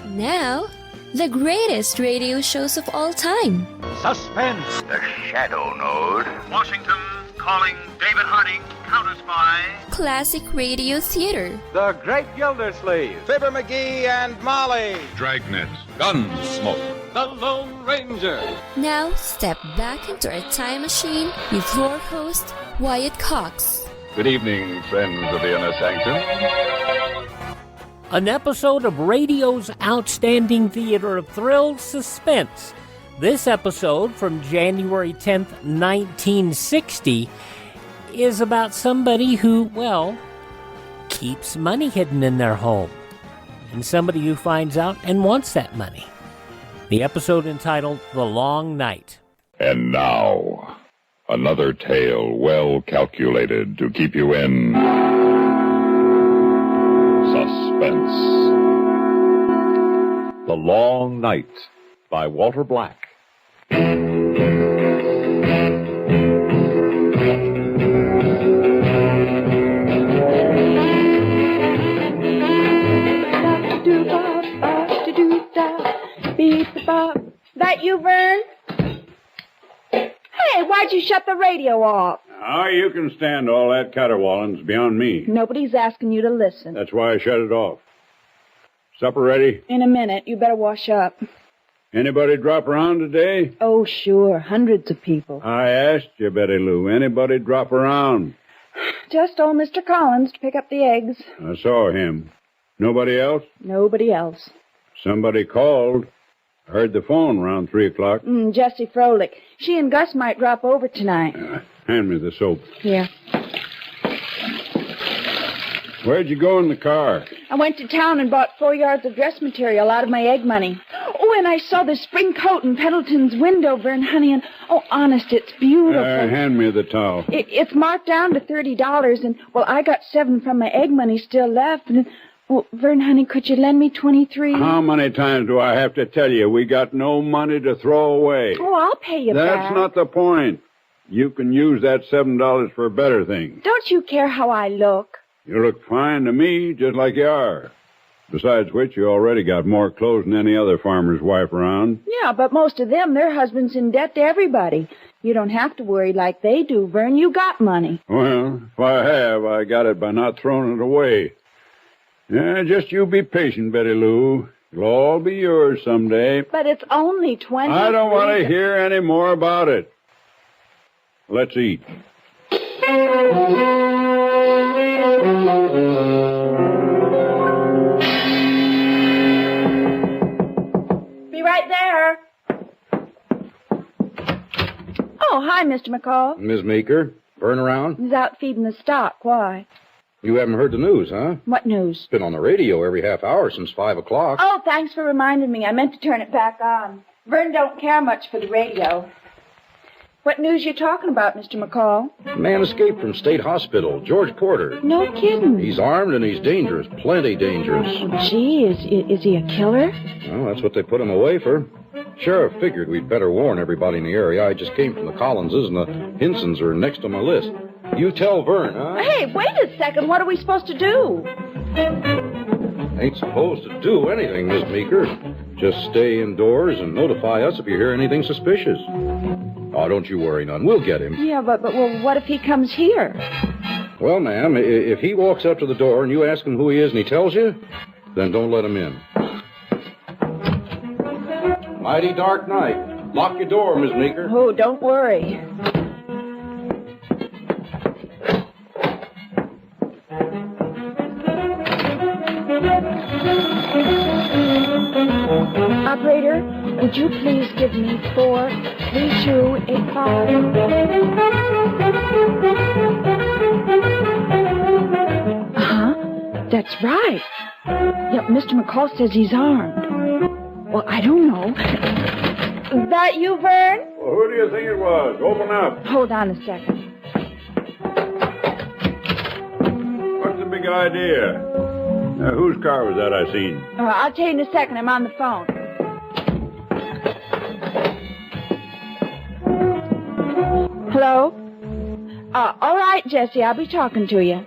Now, the greatest radio shows of all time. Suspense. The Shadow Node. Washington calling David Harding, counter-spy. Classic radio theater. The Great Gildersleeve. Fibber McGee and Molly. Dragnet. Gunsmoke. The Lone Ranger. Now, step back into our time machine with your host, Wyatt Cox. Good evening, friends of the Inner Sanctum. An episode of radio's outstanding theater of thrills, Suspense. This episode, from January 10th, 1960, is about somebody who, well, keeps money hidden in their home, and somebody who finds out and wants that money. The episode entitled The Long Night. And now, another tale well calculated to keep you in suspense. The Long Night by Walter Black. That you, Vern? Hey, why'd you shut the radio off? How you can stand all that caterwaulin's beyond me. Nobody's asking you to listen. That's why I shut it off. Supper ready? In a minute. You better wash up. Anybody drop around today? Oh, sure. Hundreds of people. I asked you, Betty Lou. Anybody drop around? Just old Mr. Collins to pick up the eggs. I saw him. Nobody else? Nobody else. Somebody called. I heard the phone around 3 o'clock. Jessie Froelich. She and Gus might drop over tonight. Hand me the soap. Here. Where'd you go in the car? I went to town and bought 4 yards of dress material out of my egg money. Oh, and I saw the spring coat in Pendleton's window, Vern, honey, and, oh, honest, it's beautiful. Hand me the towel. It's marked down to $30, and, well, I got $7 from my egg money still left, and, well, Vern, honey, could you lend me $23? How many times do I have to tell you we got no money to throw away? Oh, I'll pay you back. That's not the point. You can use that $7 for better things. Don't you care how I look? You look fine to me, just like you are. Besides which, you already got more clothes than any other farmer's wife around. Yeah, but most of them, their husband's in debt to everybody. You don't have to worry like they do, Vern. You got money. Well, if I have, I got it by not throwing it away. Yeah, just you be patient, Betty Lou. It'll all be yours someday. But it's only 20. I don't want to hear any more about it. Let's eat. Be right there. Oh, hi, Mr. McCall. Miss Meeker, Vern around? He's out feeding the stock. Why? You haven't heard the news, huh? What news? It's been on the radio every half hour since 5 o'clock. Oh, thanks for reminding me. I meant to turn it back on. Vern don't care much for the radio. What news you talking about, Mr. McCall? A man escaped from State Hospital, George Porter. No kidding. He's armed and he's dangerous, plenty dangerous. Oh, gee, is he a killer? Well, that's what they put him away for. Sheriff figured we'd better warn everybody in the area. I just came from the Collinses, and the Hinsons are next on my list. You tell Vern, huh? Hey, wait a second. What are we supposed to do? Ain't supposed to do anything, Miss Meeker. Just stay indoors and notify us if you hear anything suspicious. Oh, don't you worry none. We'll get him. Yeah, but well, what if he comes here? Well, ma'am, if he walks up to the door and you ask him who he is and he tells you, then don't let him in. Mighty dark night. Lock your door, Miss Meeker. Oh, don't worry. Operator, would you please give me 43285? That's right. Yep, Mr. McCall says he's armed. Well, I don't know. Is that you, Vern? Well, who do you think it was? Open up. Hold on a second. What's the big idea? Whose car was that I seen? I'll tell you in a second. I'm on the phone. Hello? All right, Jesse. I'll be talking to you.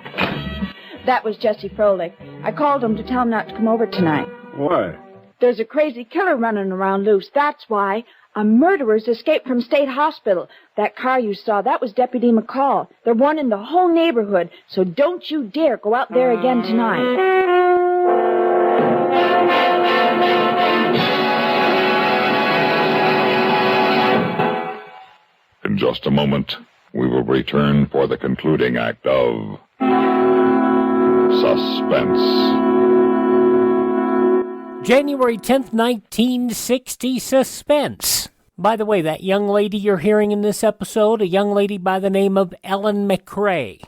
That was Jesse Froelich. I called him to tell him not to come over tonight. Why? There's a crazy killer running around loose, that's why. A murderer's escaped from State Hospital. That car you saw, that was Deputy McCall. They're warning the whole neighborhood, so don't you dare go out there again tonight. In just a moment, we will return for the concluding act of Suspense. January 10th, 1960, Suspense. By the way, that young lady you're hearing in this episode, a young lady by the name of Ellen MacRae.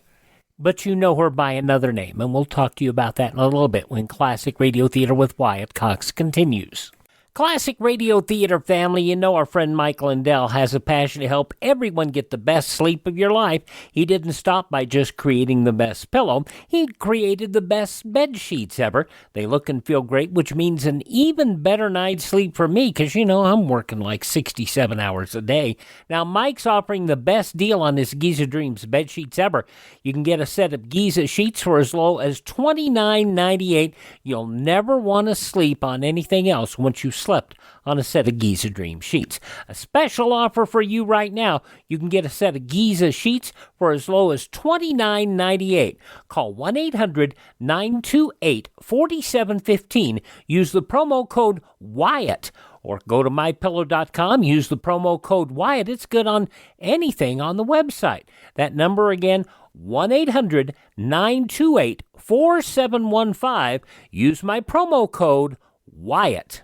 But you know her by another name, and we'll talk to you about that in a little bit when Classic Radio Theater with Wyatt Cox continues. Classic Radio Theater family, you know our friend Mike Lindell has a passion to help everyone get the best sleep of your life. He didn't stop by just creating the best pillow. He created the best bed sheets ever. They look and feel great, which means an even better night's sleep for me, because, you know, I'm working like 67 hours a day. Now, Mike's offering the best deal on his Giza Dreams bed sheets ever. You can get a set of Giza sheets for as low as $29.98. You'll never want to sleep on anything else once you slept on a set of Giza Dream sheets. A special offer for you right now. You can get a set of Giza sheets for as low as $29.98. Call 1-800-928-4715. Use the promo code Wyatt. Or go to mypillow.com, use the promo code Wyatt. It's good on anything on the website. That number again, 1-800-928-4715. Use my promo code Wyatt.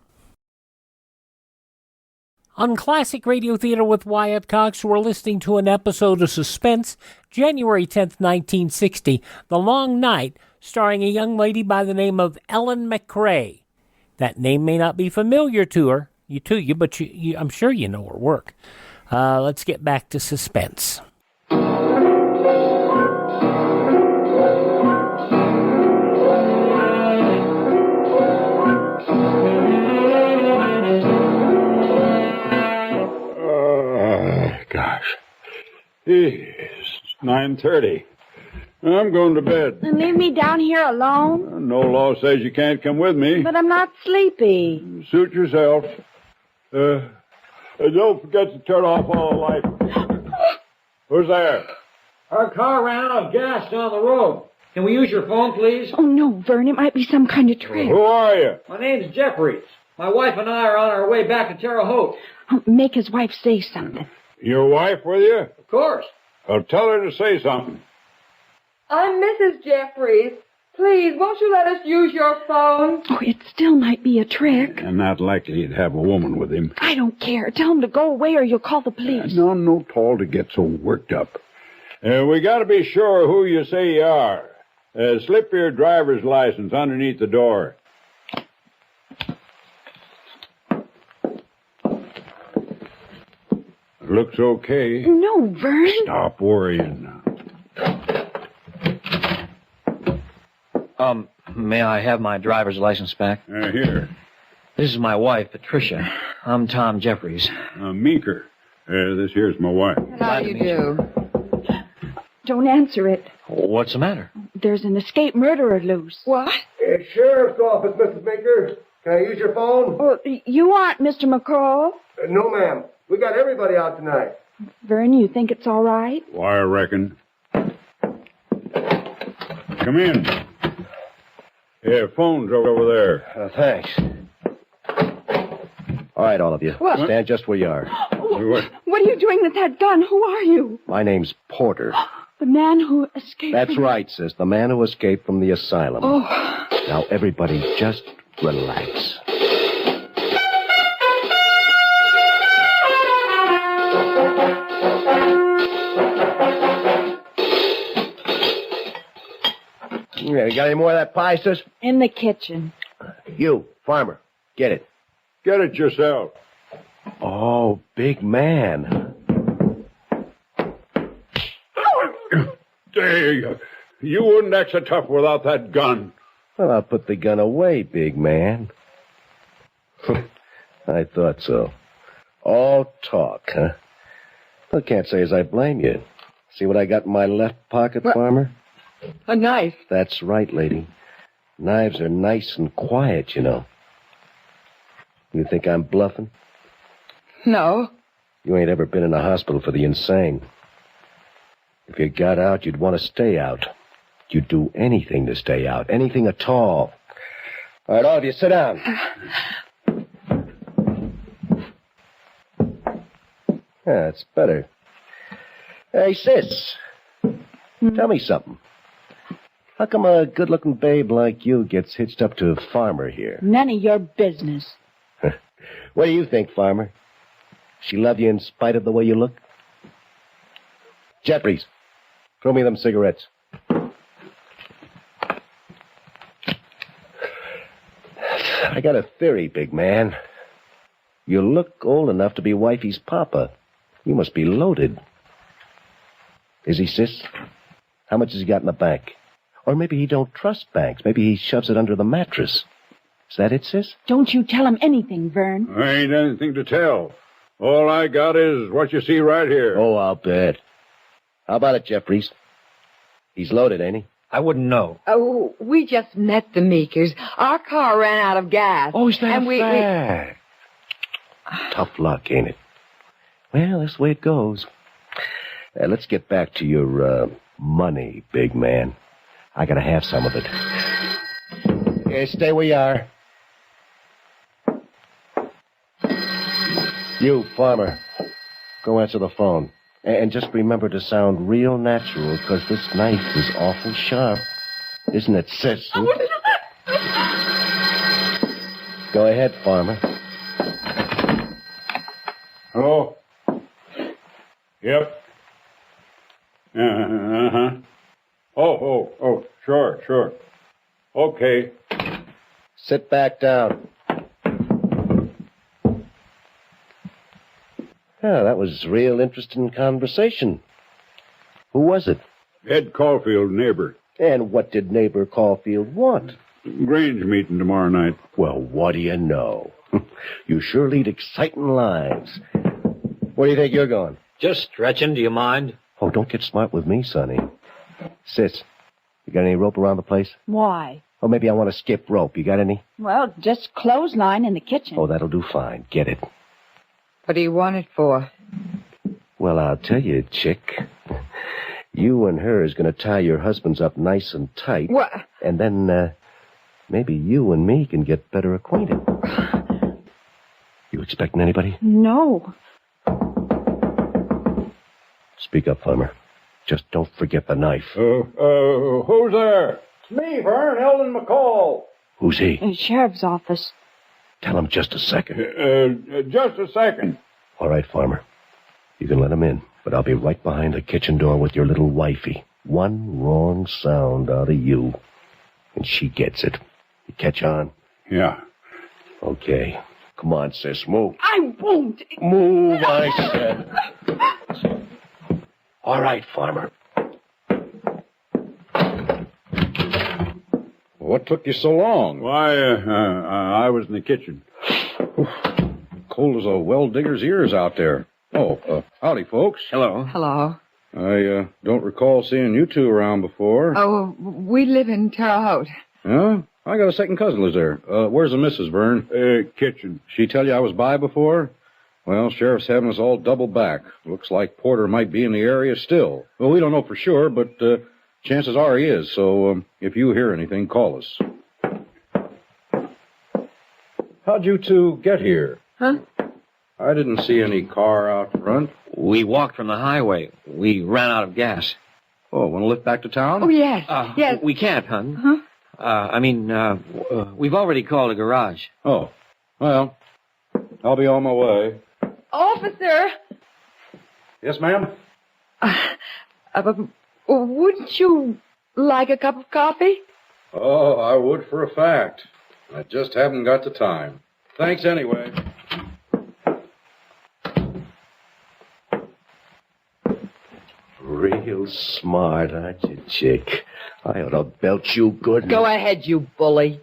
On Classic Radio Theater with Wyatt Cox, we're listening to an episode of Suspense, January 10th, 1960, The Long Night, starring a young lady by the name of Ellen MacRae. That name may not be familiar to you, but I'm sure you know her work. Let's get back to Suspense. Gosh. It's 9:30. I'm going to bed. And leave me down here alone? No law says you can't come with me. But I'm not sleepy. Suit yourself. Don't forget to turn off all the lights. Who's there? Our car ran out of gas down the road. Can we use your phone, please? Oh, no, Vern, it might be some kind of trick. Who are you? My name's Jeffries. My wife and I are on our way back to Terre Haute. Make his wife say something. Your wife with you? Of course. I'll tell her to say something. I'm Mrs. Jeffries. Please, won't you let us use your phone? Oh, it still might be a trick. And not likely he'd have a woman with him. I don't care. Tell him to go away or you'll call the police. No call to get so worked up. We got to be sure who you say you are. Slip your driver's license underneath the door. Looks okay. No, Vern. Stop worrying now. May I have my driver's license back? Here. This is my wife, Patricia. I'm Tom Jeffries. Meeker. This here's my wife. How do you do? Don't answer it. What's the matter? There's an escaped murderer loose. What? Sheriff's office, Mrs. Meeker. Can I use your phone? Oh, you aren't Mr. McCall. No, ma'am. We got everybody out tonight. Vern, you think it's all right? Why, I reckon. Come in. Yeah, phone's over there. Thanks. All right, all of you. What? Stand just where you are. What are you doing with that gun? Who are you? My name's Porter. The man who escaped. That's right, sis. The man who escaped from the asylum. Oh. Now, everybody, just relax. Yeah, you got any more of that pie, sis? In the kitchen. You, farmer, get it. Get it yourself. Oh, big man. There, you wouldn't act so tough without that gun. Well, I'll put the gun away, big man. I thought so. All talk, huh? I can't say as I blame you. See what I got in my left pocket, farmer? A knife. That's right, lady. Knives are nice and quiet, you know. You think I'm bluffing? No. You ain't ever been in a hospital for the insane. If you got out, you'd want to stay out. You'd do anything to stay out. Anything at all. All right, all of you, sit down. Yeah, that's better. Hey, sis. Tell me something. How come a good-looking babe like you gets hitched up to a farmer here? None of your business. What do you think, farmer? She love you in spite of the way you look? Jeffries, throw me them cigarettes. I got a theory, big man. You look old enough to be wifey's papa. You must be loaded. Is he, sis? How much has he got in the bank? Or maybe he don't trust banks. Maybe he shoves it under the mattress. Is that it, sis? Don't you tell him anything, Vern. I ain't anything to tell. All I got is what you see right here. Oh, I'll bet. How about it, Jeffries? He's loaded, ain't he? I wouldn't know. Oh, we just met the Meekers. Our car ran out of gas. Oh, is that and a fact? Tough luck, ain't it? Well, that's the way it goes. Let's get back to your money, big man. I gotta have some of it. Okay, stay where you are. You, farmer, go answer the phone. And just remember to sound real natural, because this knife is awful sharp. Isn't it, sis? Go ahead, farmer. Hello? Yep. Uh-huh. Oh, sure. Okay. Sit back down. Yeah, that was real interesting conversation. Who was it? Ed Caulfield, neighbor. And what did neighbor Caulfield want? Grange meeting tomorrow night. Well, what do you know? You sure lead exciting lives. Where do you think you're going? Just stretching, do you mind? Oh, don't get smart with me, Sonny. Sis, you got any rope around the place? Why? Oh, maybe I want to skip rope. You got any? Well, just clothesline in the kitchen. Oh, that'll do fine. Get it. What do you want it for? Well, I'll tell you, chick. You and her is going to tie your husbands up nice and tight. What? And then, maybe you and me can get better acquainted. You expecting anybody? No. Speak up, farmer. Just don't forget the knife. Who's there? It's me, Vern, Ellen MacRae. Who's he? In the sheriff's office. Tell him just a second. Just a second. All right, farmer. You can let him in, but I'll be right behind the kitchen door with your little wifey. One wrong sound out of you, and she gets it. You catch on? Yeah. Okay. Come on, sis, move. I won't. Move, I said. All right, farmer. What took you so long? Why, I was in the kitchen. Cold as a well-digger's ears out there. Oh, howdy, folks. Hello. Hello. I don't recall seeing you two around before. Oh, we live in Terre Haute. Huh? I got a second cousin lives there. Where's the missus, Vern? Kitchen. She tell you I was by before? Well, Sheriff's having us all double back. Looks like Porter might be in the area still. Well, we don't know for sure, but chances are he is. So if you hear anything, call us. How'd you two get here? Huh? I didn't see any car out front. We walked from the highway. We ran out of gas. Oh, want to lift back to town? Oh, yes. Yes. We can't, hon. Huh? We've already called a garage. Oh, well, I'll be on my way. Officer! Yes, ma'am? Wouldn't you like a cup of coffee? Oh, I would for a fact. I just haven't got the time. Thanks anyway. Real smart, aren't you, chick? I ought to belt you good. Go ahead, you bully.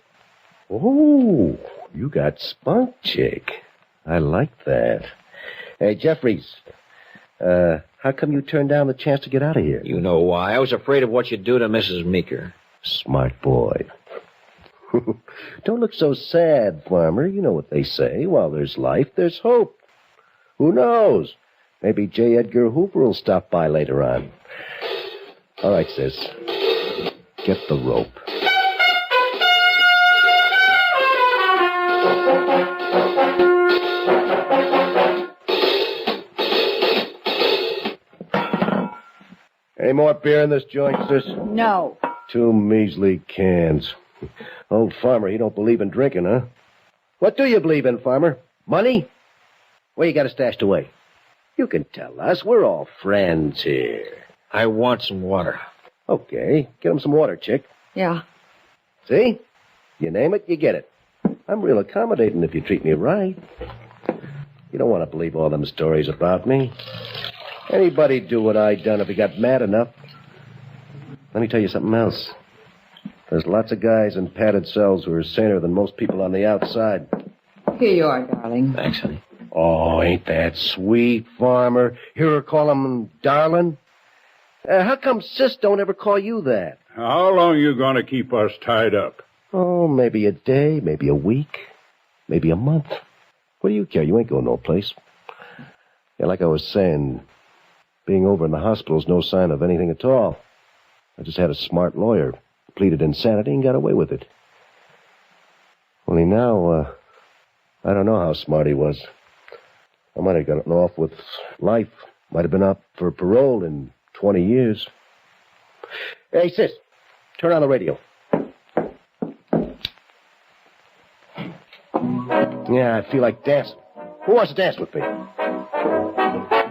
Oh, you got spunk, chick. I like that. Hey, Jeffries, how come you turned down the chance to get out of here? You know why. I was afraid of what you'd do to Mrs. Meeker. Smart boy. Don't look so sad, Farmer. You know what they say. While there's life, there's hope. Who knows? Maybe J. Edgar Hoover will stop by later on. All right, sis. Get the rope. Any more beer in this joint, sis? No. 2 measly cans. Old Farmer, he don't believe in drinking, huh? What do you believe in, Farmer? Money? Where you got it stashed away? You can tell us. We're all friends here. I want some water. Okay. Get him some water, chick. Yeah. See? You name it, you get it. I'm real accommodating if you treat me right. You don't want to believe all them stories about me. Anybody'd do what I done if he got mad enough. Let me tell you something else. There's lots of guys in padded cells who are saner than most people on the outside. Here you are, darling. Thanks, honey. Oh, ain't that sweet, Farmer? Hear her call him darling? How come Sis don't ever call you that? How long you going to keep us tied up? Oh, maybe a day, maybe a week, maybe a month. What do you care? You ain't going no place. Yeah, like I was saying, being over in the hospital's no sign of anything at all. I just had a smart lawyer, pleaded insanity, and got away with it. Only now, I don't know how smart he was. I might have gotten off with life. Might have been up for parole in 20 years. Hey, sis, turn on the radio. Yeah, I feel like dancing. Who wants to dance with me?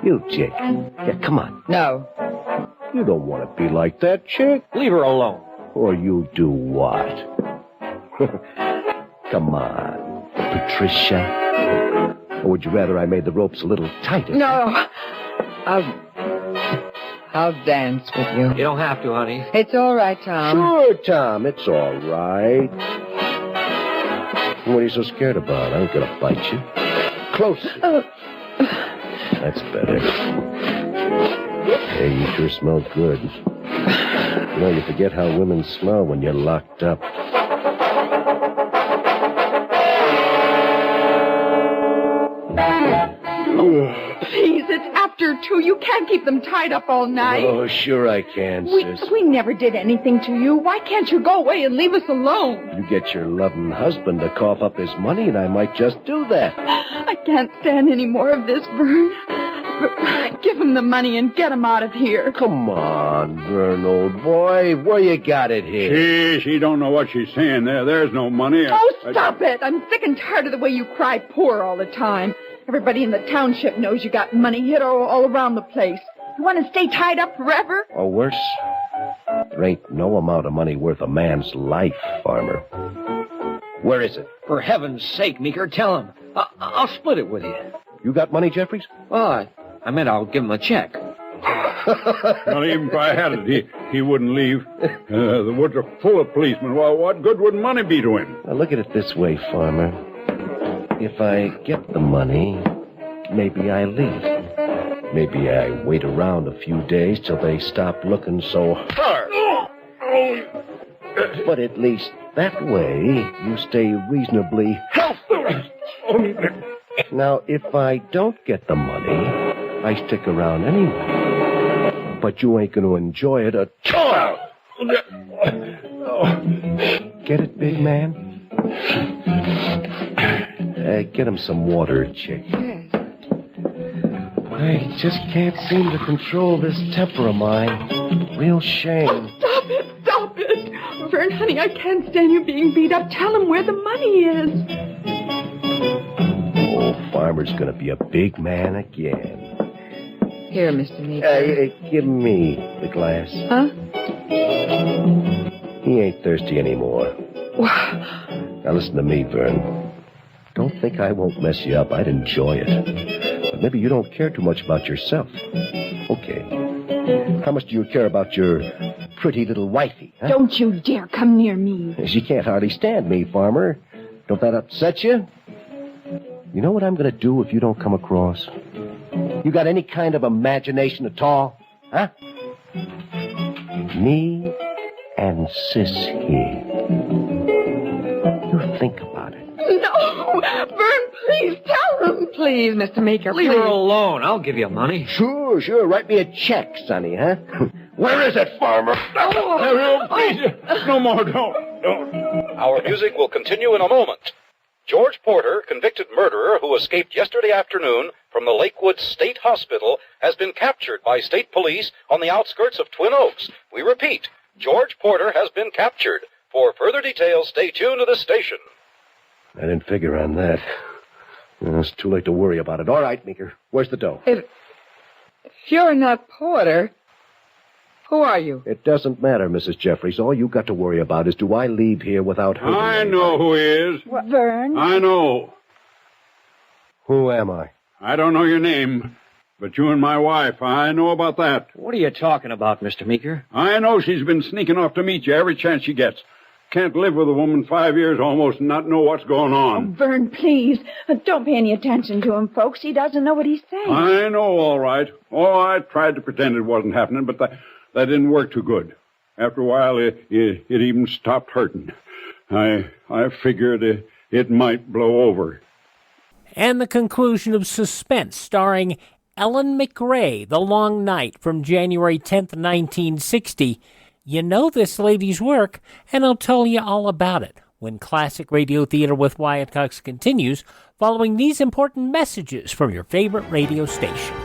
You, chick. Yeah, come on. No. You don't want to be like that, chick. Leave her alone. Or you do what? Come on, Patricia. Or would you rather I made the ropes a little tighter? No. I'll dance with you. You don't have to, honey. It's all right, Tom. Sure, Tom, it's all right. What are you so scared about? I ain't gonna bite you. Closer. That's better. Hey, you sure smell good. You know, you forget how women smell when you're locked up. Please, it's after 2. You can't keep them tied up all night. Oh, sure I can, sis. We never did anything to you. Why can't you go away and leave us alone? You get your loving husband to cough up his money, and I might just do that. I can't stand any more of this, Vern. Give him the money and get him out of here. Come on, Vern, old boy. Where you got it here? She don't know what she's saying there. There's no money. Oh, stop it. I'm sick and tired of the way you cry poor all the time. Everybody in the township knows you got money hid all around the place. You want to stay tied up forever? Or worse, there ain't no amount of money worth a man's life, Farmer. Where is it? For heaven's sake, Meeker, tell him. I'll split it with you. You got money, Jeffries? Well, I meant I'll give him a check. Well, even if I had it, he wouldn't leave. The woods are full of policemen. Well, what good would money be to him? Now, look at it this way, Farmer. If I get the money, maybe I leave. Maybe I wait around a few days till they stop looking so hard. But at least that way, you stay reasonably healthy. Now, if I don't get the money, I stick around anyway. But you ain't going to enjoy it at all. Get it, big man? Get him some water, chick. I just can't seem to control this temper of mine. Real shame. Oh, stop it! Stop it! Vern, honey, I can't stand you being beat up. Tell him where the money is. Old Farmer's gonna be a big man again. Here, Mr. Meeker. Give me the glass. Huh? He ain't thirsty anymore. Now listen to me, Vern. Don't think I won't mess you up. I'd enjoy it. But maybe you don't care too much about yourself. Okay. How much do you care about your pretty little wifey? Huh? Don't you dare come near me. She can't hardly stand me, Farmer. Don't that upset you? You know what I'm going to do if you don't come across? You got any kind of imagination at all? Huh? Me and Sis here. You think about it. No! Vern, please tell him. Please, Mr. Meeker, Leave please. her alone. I'll give you money. Sure. Write me a check, Sonny, huh? Where is it, Farmer? Please, no more, don't. Our music will continue in a moment. George Porter, convicted murderer who escaped yesterday afternoon from the Lakewood State Hospital, has been captured by state police on the outskirts of Twin Oaks. We repeat, George Porter has been captured. For further details, stay tuned to this station. I didn't figure on that. Well, it's too late to worry about it. All right, Meeker. Where's the dough? If you're not Porter, who are you? It doesn't matter, Mrs. Jeffries. All you got to worry about is, do I leave here without hurting I know who he is. What, Vern? I know. Who am I? I don't know your name, but you and my wife, I know about that. What are you talking about, Mr. Meeker? I know she's been sneaking off to meet you every chance she gets. Can't live with a woman 5 years almost and not know what's going on. Oh, Vern, please. Don't pay any attention to him, folks. He doesn't know what he's saying. I know, all right. Oh, I tried to pretend it wasn't happening, but that didn't work too good. After a while, it even stopped hurting. I figured it might blow over. And the conclusion of Suspense, starring Ellen MacRae, The Long Night, from January 10th, 1960. You know this lady's work, and I'll tell you all about it when Classic Radio Theater with Wyatt Cox continues, following these important messages from your favorite radio station.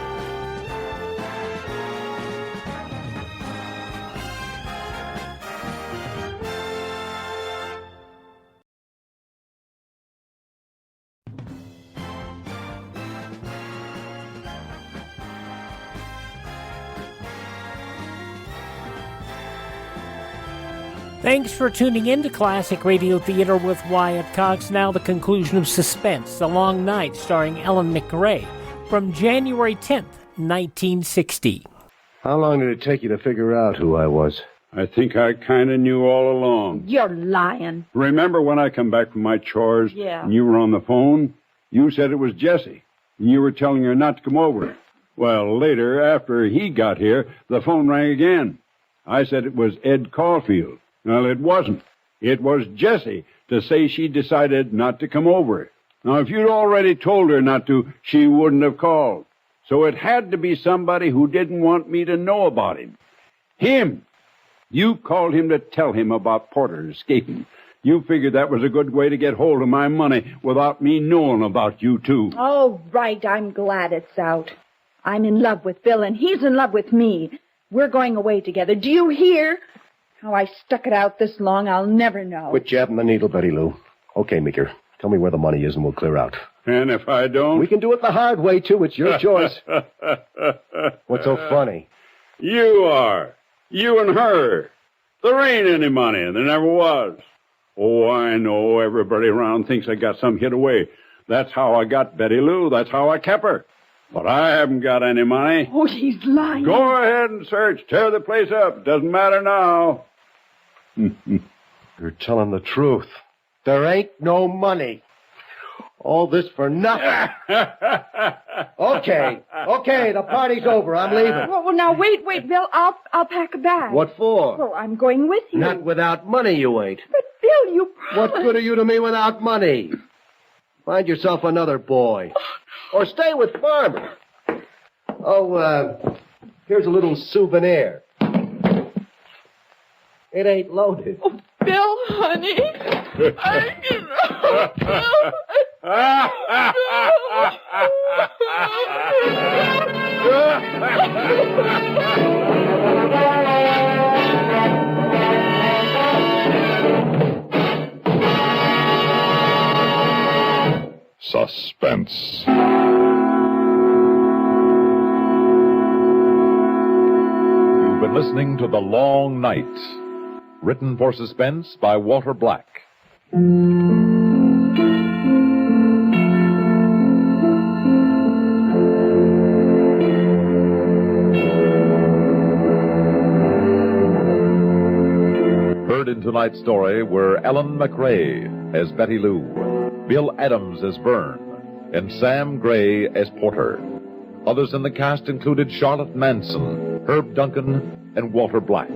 Thanks for tuning in to Classic Radio Theater with Wyatt Cox. Now the conclusion of Suspense, The Long Night, starring Ellen MacRae, from January 10th, 1960. How long did it take you to figure out who I was? I think I kind of knew all along. You're lying. Remember when I come back from my chores? Yeah. And you were on the phone? You said it was Jesse, and you were telling her not to come over. Well, later, after he got here, the phone rang again. I said it was Ed Caulfield. Well, it wasn't. It was Jessie to say she decided not to come over. Now, if you'd already told her not to, she wouldn't have called. So it had to be somebody who didn't want me to know about him. Him. You called him to tell him about Porter escaping. You figured that was a good way to get hold of my money without me knowing about you, too. Oh, right. I'm glad it's out. I'm in love with Bill, and he's in love with me. We're going away together. Do you hear? How I stuck it out this long, I'll never know. Quit jabbing the needle, Betty Lou. Okay, Meeker. Tell me where the money is and we'll clear out. And if I don't? We can do it the hard way, too. It's your choice. What's so funny? You are. You and her. There ain't any money, and there never was. Oh, I know. Everybody around thinks I got some hid away. That's how I got Betty Lou. That's how I kept her. But I haven't got any money. Oh, he's lying. Go ahead and search. Tear the place up. Doesn't matter now. You're telling the truth. There ain't no money. All this for nothing. Okay, the party's over. I'm leaving. Well, now, wait, Bill. I'll pack a bag. What for? Well, I'm going with you. Not without money, you ain't. But, Bill, you promised. What good are you to me without money? Find yourself another boy. Or stay with Farmer. Oh, here's a little souvenir. It ain't loaded. Oh, Bill, honey. Suspense. You've been listening to The Long Night, written for Suspense by Walter Black. Heard in tonight's story were Ellen MacRae as Betty Lou, Bill Adams as Vern, and Sam Gray as Porter. Others in the cast included Charlotte Manson, Herb Duncan, and Walter Black.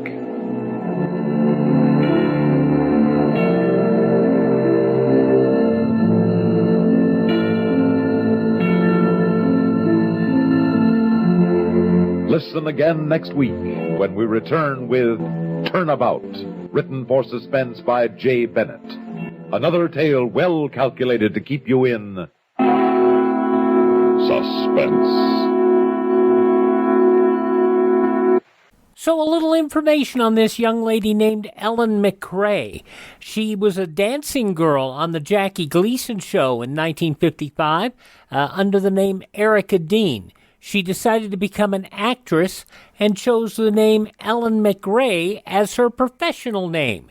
Listen again next week when we return with Turnabout, written for Suspense by J. Bennett. Another tale well calculated to keep you in suspense. So a little information on this young lady named Ellen MacRae. She was a dancing girl on the Jackie Gleason show in 1955 under the name Erica Dean. She decided to become an actress and chose the name Ellen MacRae as her professional name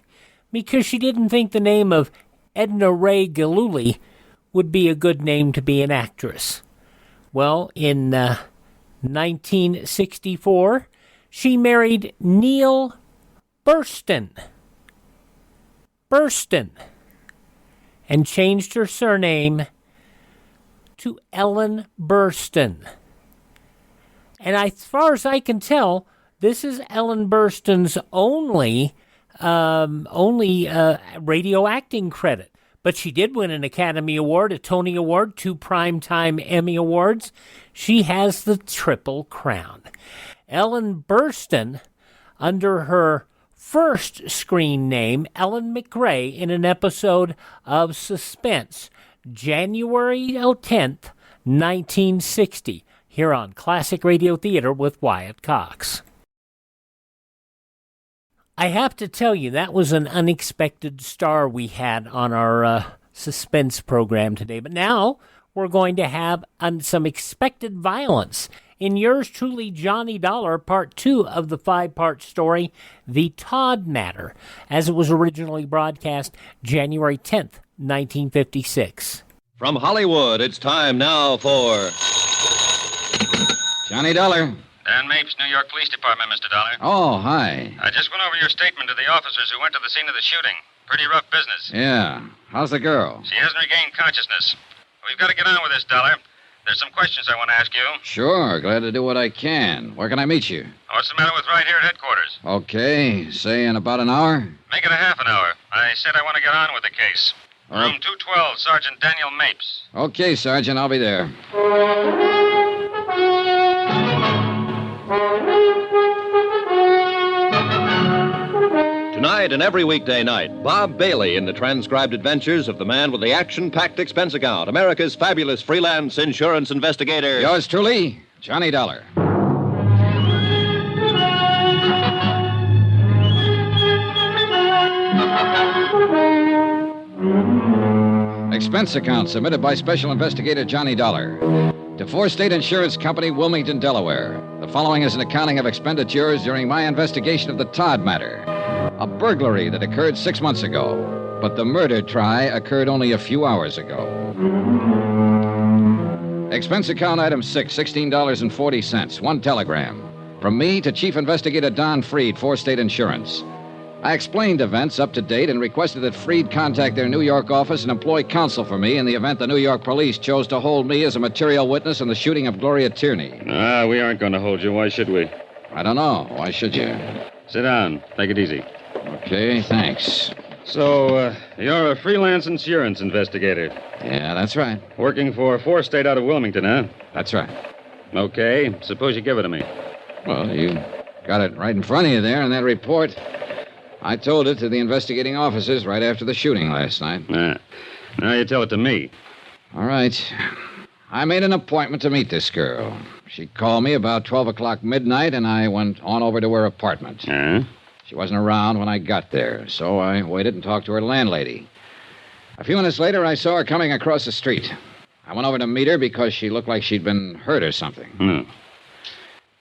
because she didn't think the name of Edna Ray Galuli would be a good name to be an actress. Well, in 1964, she married Neil Burstyn, and changed her surname to Ellen Burstyn. And as far as I can tell, this is Ellen Burstyn's only radio acting credit. But she did win an Academy Award, a Tony Award, 2 Primetime Emmy Awards. She has the Triple Crown. Ellen Burstyn, under her first screen name, Ellen MacRae, in an episode of Suspense, January 10th, 1960. Here on Classic Radio Theater with Wyatt Cox. I have to tell you, that was an unexpected star we had on our suspense program today. But now we're going to have some expected violence. In yours truly, Johnny Dollar, part 2 of the 5-part story, The Todd Matter, as it was originally broadcast January 10th, 1956. From Hollywood, it's time now for... Johnny Dollar. Dan Mapes, New York Police Department, Mr. Dollar. Oh, hi. I just went over your statement to the officers who went to the scene of the shooting. Pretty rough business. Yeah. How's the girl? She hasn't regained consciousness. We've got to get on with this, Dollar. There's some questions I want to ask you. Sure. Glad to do what I can. Where can I meet you? What's the matter with right here at headquarters? Okay. Say in about an hour? Make it a half an hour. I said I want to get on with the case. Room 212, Sergeant Daniel Mapes. Okay, Sergeant. I'll be there. Tonight and every weekday night, Bob Bailey in the transcribed adventures of the man with the action-packed expense account, America's fabulous freelance insurance investigator. Yours truly, Johnny Dollar. Expense account submitted by Special Investigator Johnny Dollar to 4 State Insurance Company, Wilmington, Delaware. The following is an accounting of expenditures during my investigation of the Todd Matter, a burglary that occurred 6 months ago, but the murder try occurred only a few hours ago. Expense account item 6, $16.40, 1 telegram. From me to Chief Investigator Don Freed, 4 State Insurance. I explained events up to date and requested that Freed contact their New York office and employ counsel for me in the event the New York police chose to hold me as a material witness in the shooting of Gloria Tierney. We aren't going to hold you. Why should we? I don't know. Why should you? Sit down. Take it easy. Okay, thanks. So, you're a freelance insurance investigator. Yeah, that's right. Working for 4 State out of Wilmington, huh? That's right. Okay, suppose you give it to me. Well, you got it right in front of you there in that report. I told it to the investigating officers right after the shooting last night. Now you tell it to me. All right. I made an appointment to meet this girl. She called me about 12 o'clock midnight, and I went on over to her apartment. She wasn't around when I got there, so I waited and talked to her landlady. A few minutes later, I saw her coming across the street. I went over to meet her because she looked like she'd been hurt or something.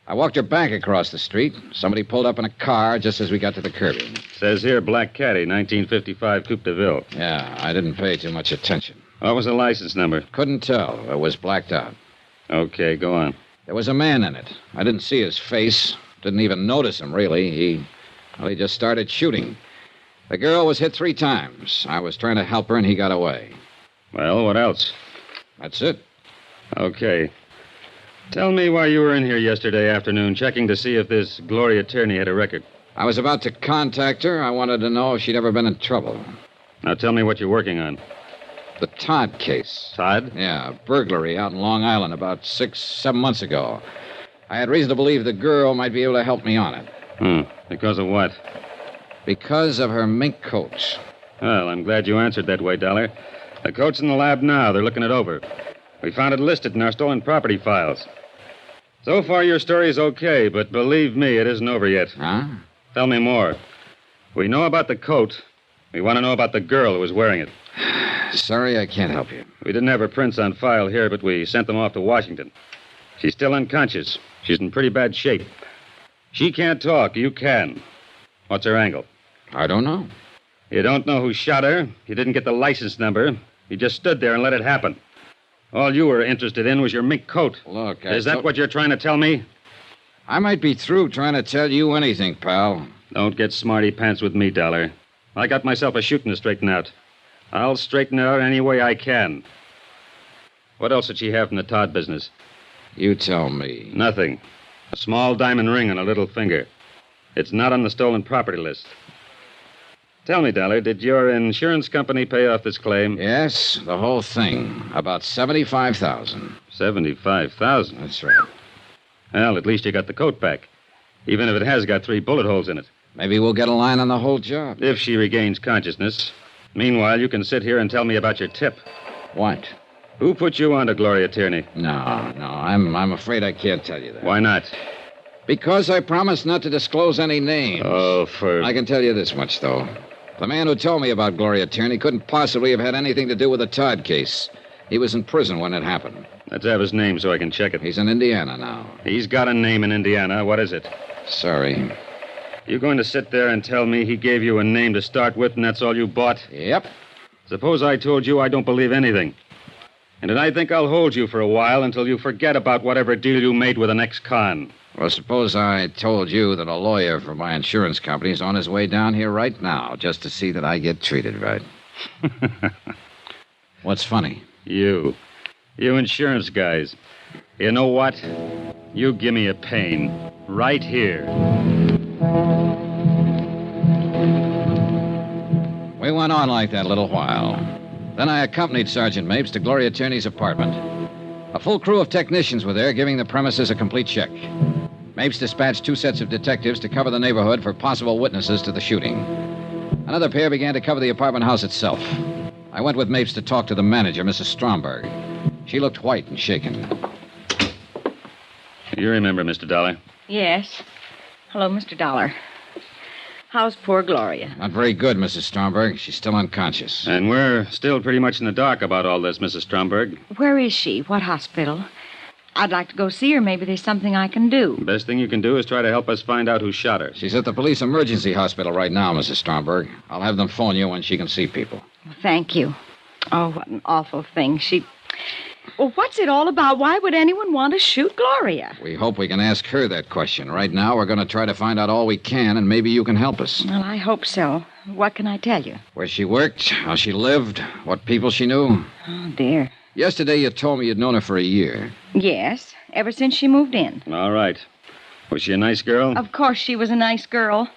I walked her back across the street. Somebody pulled up in a car just as we got to the curbing. Says here, Black Caddy, 1955 Coupe de Ville. Yeah, I didn't pay too much attention. What was the license number? Couldn't tell. It was blacked out. Okay, go on. There was a man in it. I didn't see his face. Didn't even notice him, really. He just started shooting. The girl was hit 3 times. I was trying to help her, and he got away. Well, what else? That's it. Okay. Tell me why you were in here yesterday afternoon checking to see if this Gloria Tierney had a record. I was about to contact her. I wanted to know if she'd ever been in trouble. Now tell me what you're working on. The Todd case. Todd? Yeah, a burglary out in Long Island about 6-7 months ago. I had reason to believe the girl might be able to help me on it. Because of what? Because of her mink coat. Well, I'm glad you answered that way, Dollar. The coat's in the lab now. They're looking it over. We found it listed in our stolen property files. So far, your story's okay, but believe me, it isn't over yet. Huh? Tell me more. We know about the coat. We want to know about the girl who was wearing it. Sorry, I can't help you. We didn't have her prints on file here, but we sent them off to Washington. She's still unconscious. She's in pretty bad shape. She can't talk. You can. What's her angle? I don't know. You don't know who shot her. You didn't get the license number. You just stood there and let it happen. All you were interested in was your mink coat. Look, Is that what you're trying to tell me? I might be through trying to tell you anything, pal. Don't get smarty pants with me, Dollar. I got myself a shooting to straighten out. I'll straighten it out any way I can. What else did she have from the Todd business? You tell me. Nothing. A small diamond ring on her little finger. It's not on the stolen property list. Tell me, Dollar, did your insurance company pay off this claim? Yes, the whole thing. About $75,000. $75,000? That's right. Well, at least you got the coat back. Even if it has got 3 bullet holes in it. Maybe we'll get a line on the whole job. If she regains consciousness. Meanwhile, you can sit here and tell me about your tip. What? Who put you on to Gloria Tierney? No, I'm afraid I can't tell you that. Why not? Because I promised not to disclose any names. Oh, I can tell you this much, though. The man who told me about Gloria Tierney couldn't possibly have had anything to do with the Todd case. He was in prison when it happened. Let's have his name so I can check it. He's in Indiana now. He's got a name in Indiana. What is it? Sorry. You going to sit there and tell me he gave you a name to start with and that's all you bought? Yep. Suppose I told you I don't believe anything. And then I think I'll hold you for a while until you forget about whatever deal you made with an ex-con. Well, suppose I told you that a lawyer for my insurance company is on his way down here right now just to see that I get treated right. What's funny? You insurance guys. You know what? You give me a pain. Right here. We went on like that a little while. Then I accompanied Sergeant Mapes to Gloria Tierney's apartment. A full crew of technicians were there, giving the premises a complete check. Mapes dispatched 2 sets of detectives to cover the neighborhood for possible witnesses to the shooting. Another pair began to cover the apartment house itself. I went with Mapes to talk to the manager, Mrs. Stromberg. She looked white and shaken. You remember, Mr. Dollar? Yes. Hello, Mr. Dollar. How's poor Gloria? Not very good, Mrs. Stromberg. She's still unconscious. And we're still pretty much in the dark about all this, Mrs. Stromberg. Where is she? What hospital? I'd like to go see her. Maybe there's something I can do. The best thing you can do is try to help us find out who shot her. She's at the police emergency hospital right now, Mrs. Stromberg. I'll have them phone you when she can see people. Thank you. Oh, what an awful thing. Well, what's it all about? Why would anyone want to shoot Gloria? We hope we can ask her that question. Right now, we're going to try to find out all we can, and maybe you can help us. Well, I hope so. What can I tell you? Where she worked, how she lived, what people she knew. Oh, dear. Yesterday, you told me you'd known her for a year. Yes, ever since she moved in. All right. Was she a nice girl? Of course she was a nice girl.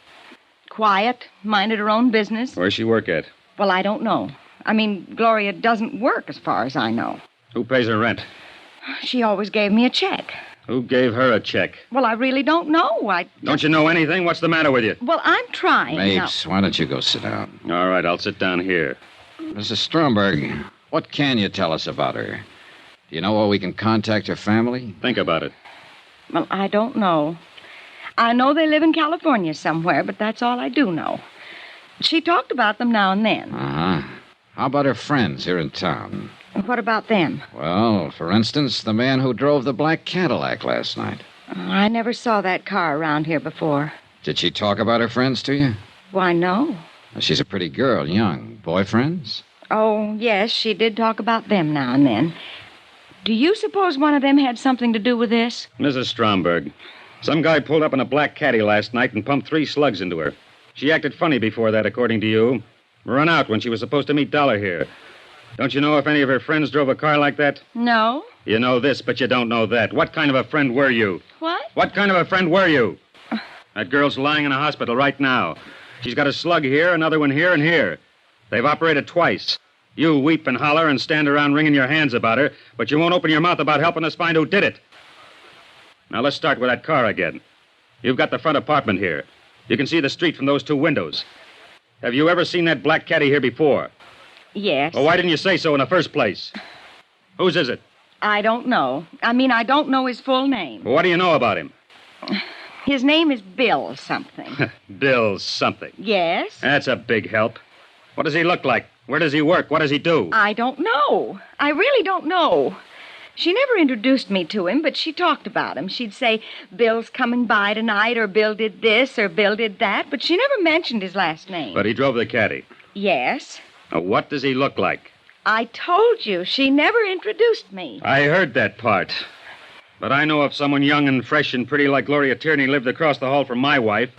Quiet, minded her own business. Where's she work at? Well, I don't know. I mean, Gloria doesn't work as far as I know. Who pays her rent? She always gave me a check. Who gave her a check? Well, I really don't know. Don't you know anything? What's the matter with you? Well, I'm trying. Mapes, why don't you go sit down? All right, I'll sit down here. Mrs. Stromberg, what can you tell us about her? Do you know where we can contact her family? Think about it. Well, I don't know. I know they live in California somewhere, but that's all I do know. She talked about them now and then. Uh-huh. How about her friends here in town? What about them? Well, for instance, the man who drove the black Cadillac last night. I never saw that car around here before. Did she talk about her friends to you? Why, no. She's a pretty girl, young. Boyfriends? Oh, yes, she did talk about them now and then. Do you suppose one of them had something to do with this? Mrs. Stromberg, some guy pulled up in a black caddy last night and pumped 3 slugs into her. She acted funny before that, according to you. Run out when she was supposed to meet Dollar here. Don't you know if any of her friends drove a car like that? No. You know this, but you don't know that. What kind of a friend were you? What? What kind of a friend were you? That girl's lying in a hospital right now. She's got a slug here, another one here, and here. They've operated twice. You weep and holler and stand around wringing your hands about her, but you won't open your mouth about helping us find who did it. Now, let's start with that car again. You've got the front apartment here. You can see the street from those 2 windows. Have you ever seen that black caddy here before? Yes. Well, why didn't you say so in the first place? Whose is it? I don't know. I don't know his full name. Well, what do you know about him? His name is Bill something. Bill something. Yes? That's a big help. What does he look like? Where does he work? What does he do? I don't know. I really don't know. She never introduced me to him, but she talked about him. She'd say, Bill's coming by tonight, or Bill did this, or Bill did that, but she never mentioned his last name. But he drove the caddy. Yes. Now, what does he look like? I told you, she never introduced me. I heard that part. But I know if someone young and fresh and pretty like Gloria Tierney lived across the hall from my wife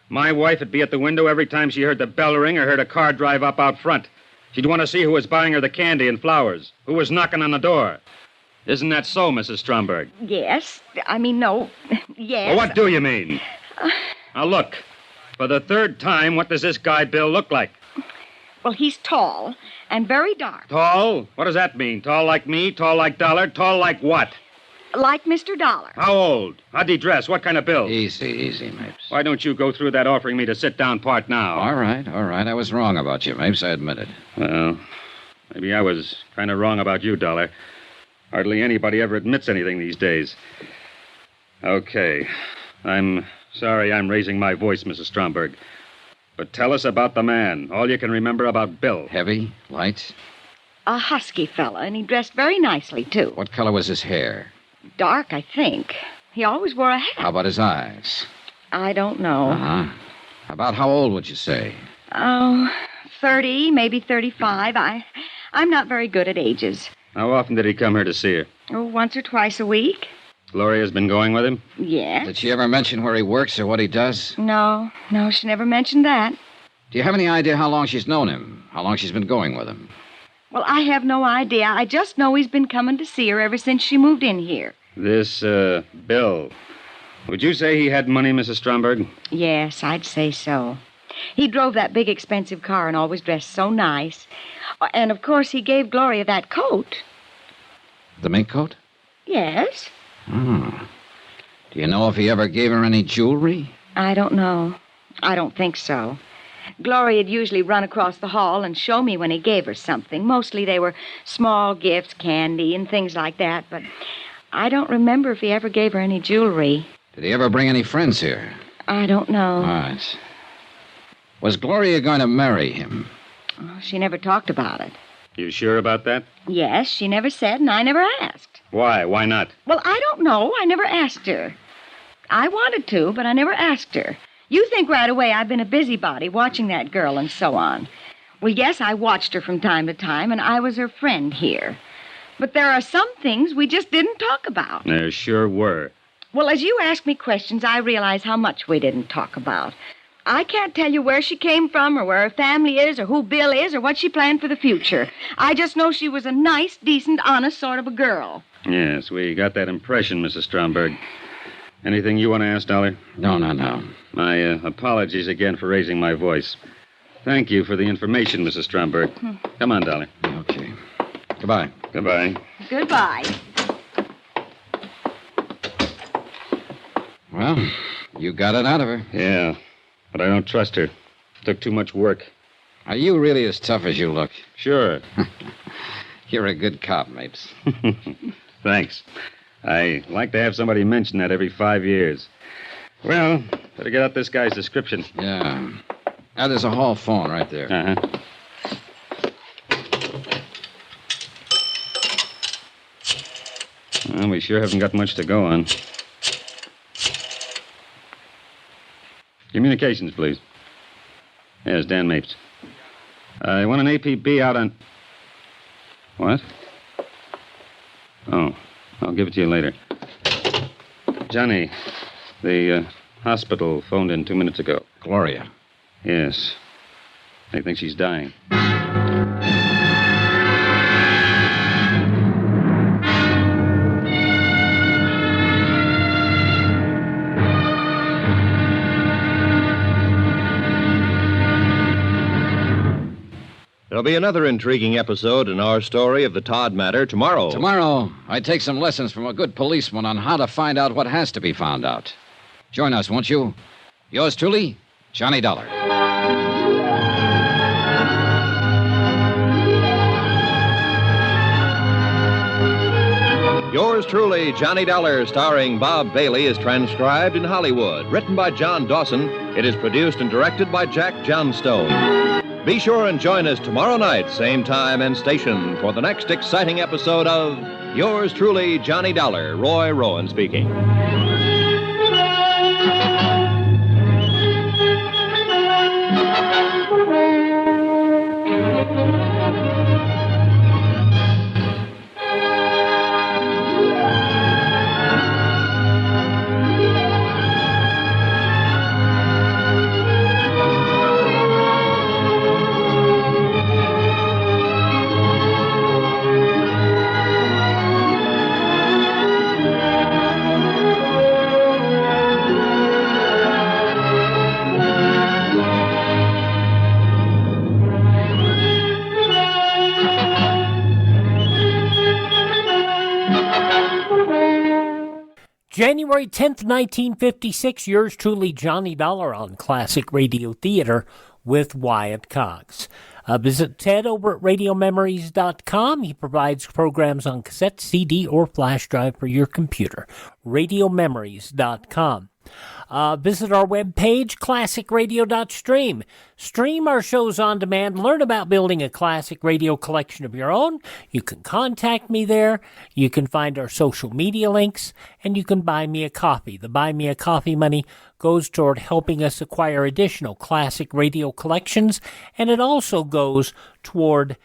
would be at the window every time she heard the bell ring or heard a car drive up out front. She'd want to see who was buying her the candy and flowers, who was knocking on the door. Isn't that so, Mrs. Stromberg? Yes. No. Yes. Well, what do you mean? Now, look. For the 3rd time, what does this guy Bill look like? Well, he's tall and very dark. Tall? What does that mean? Tall like me? Tall like Dollar? Tall like what? Like Mr. Dollar. How old? How'd he dress? What kind of build? Easy, Mapes. Why don't you go through that offering me to sit down part now? All right. I was wrong about you, Mapes. I admit it. Well, maybe I was kind of wrong about you, Dollar. Hardly anybody ever admits anything these days. Okay. I'm sorry I'm raising my voice, Mrs. Stromberg. But tell us about the man. All you can remember about Bill. Heavy? Light? A husky fella, and he dressed very nicely, too. What color was his hair? Dark, I think. He always wore a hat. How about his eyes? I don't know. Uh-huh. About how old would you say? Oh, 30, maybe 35. I'm not very good at ages. How often did he come here to see her? Oh, once or twice a week. Gloria's been going with him? Yes. Did she ever mention where he works or what he does? No, she never mentioned that. Do you have any idea how long she's known him? How long she's been going with him? Well, I have no idea. I just know he's been coming to see her ever since she moved in here. This, Bill. Would you say he had money, Mrs. Stromberg? Yes, I'd say so. He drove that big, expensive car and always dressed so nice. And, of course, he gave Gloria that coat. The mink coat? Yes. Hmm. Do you know if he ever gave her any jewelry? I don't know. I don't think so. Gloria'd usually run across the hall and show me when he gave her something. Mostly they were small gifts, candy, and things like that, but I don't remember if he ever gave her any jewelry. Did he ever bring any friends here? I don't know. All right. Was Gloria going to marry him? Oh, she never talked about it. You sure about that? Yes, she never said, and I never asked. Why? Why not? Well, I don't know. I never asked her. I wanted to, but I never asked her. You think right away I've been a busybody watching that girl and so on. Well, yes, I watched her from time to time, and I was her friend here. But there are some things we just didn't talk about. There sure were. Well, as you ask me questions, I realize how much we didn't talk about. I can't tell you where she came from or where her family is or who Bill is or what she planned for the future. I just know she was a nice, decent, honest sort of a girl. Yes, we got that impression, Mrs. Stromberg. Anything you want to ask, Dollar? No. My apologies again for raising my voice. Thank you for the information, Mrs. Stromberg. Come on, Dollar. Okay. Goodbye. Goodbye. Goodbye. Well, you got it out of her. Yeah, but I don't trust her. Took too much work. Are you really as tough as you look? Sure. You're a good cop, Mapes. Thanks. I like to have somebody mention that every 5 years. Well, better get out this guy's description. Yeah. There's a hall phone right there. Uh-huh. Well, we sure haven't got much to go on. Communications, please. Yes, Dan Mapes. I want an APB out on... What? Oh, I'll give it to you later. Johnny, the hospital phoned in 2 minutes ago. Gloria. Yes. They think she's dying. There'll be another intriguing episode in our story of the Todd Matter tomorrow. Tomorrow, I take some lessons from a good policeman on how to find out what has to be found out. Join us, won't you? Yours truly, Johnny Dollar. Yours truly, Johnny Dollar, starring Bob Bailey, is transcribed in Hollywood. Written by John Dawson, it is produced and directed by Jack Johnstone. Be sure and join us tomorrow night, same time and station, for the next exciting episode of Yours truly, Johnny Dollar. Roy Rowan speaking. January 10th, 1956, yours truly, Johnny Dollar on Classic Radio Theater with Wyatt Cox. Visit Ted over at RadioMemories.com. He provides programs on cassette, CD, or flash drive for your computer. RadioMemories.com. Visit our webpage, classicradio.stream. Stream our shows on demand. Learn about building a classic radio collection of your own. You can contact me there. You can find our social media links, and you can buy me a coffee. The Buy Me a Coffee money goes toward helping us acquire additional classic radio collections, and it also goes toward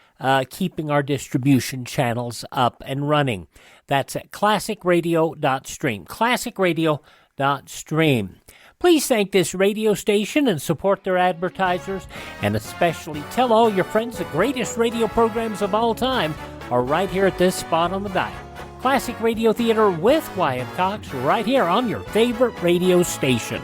keeping our distribution channels up and running. That's at classicradio.stream. Classicradio.stream. Please thank this radio station and support their advertisers, and especially tell all your friends the greatest radio programs of all time are right here at this spot on the dial. Classic Radio Theater with Wyatt Cox, right here on your favorite radio station.